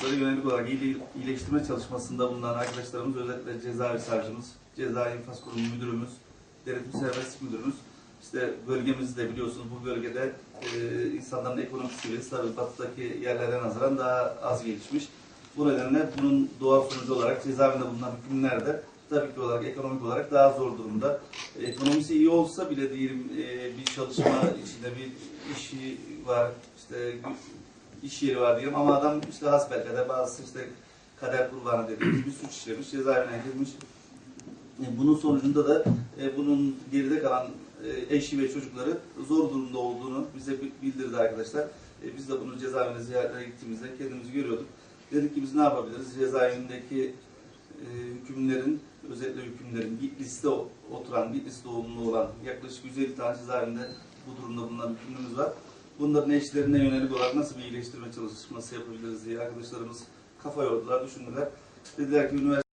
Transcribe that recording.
yönelik olarak iyileştirme çalışmasında bulunan arkadaşlarımız, özellikle cezaevi savcımız, ceza infaz kurumu müdürümüz, denetim serbestlik müdürümüz, işte bölgemizde biliyorsunuz bu bölgede insanların ekonomik seviyesi tabii batıdaki yerlerden nazaran daha az gelişmiş. Bu nedenle bunun doğal sonucu olarak cezaevinde bulunan hükümlüler de tabii ki olarak ekonomik olarak daha zor durumda. Ekonomisi iyi olsa bile diyelim bir çalışma içinde bir işi var, işte iş yeri var diyelim ama adam işte hasbelkader bazısı işte kader kurbanı dediğimiz bir suç işlemiş, cezaevine girmiş. Bunun sonucunda da bunun geride kalan eşi ve çocukları zor durumda olduğunu bize bildirdi arkadaşlar. Biz de bunu cezaevine ziyaretine gittiğimizde kendimizi görüyorduk. Dedik ki biz ne yapabiliriz? Cezaevindeki hükümlerin, özellikle hükümlerin Bitlis'te oturan, Bitlis doğumlu olan yaklaşık 150 tane cezaevinde bu durumda bulunan hükümlümüz var. Bunların eşlerine yönelik olarak nasıl bir iyileştirme çalışması yapabiliriz diye arkadaşlarımız kafa yordular, düşündüler. Dediler ki üniversite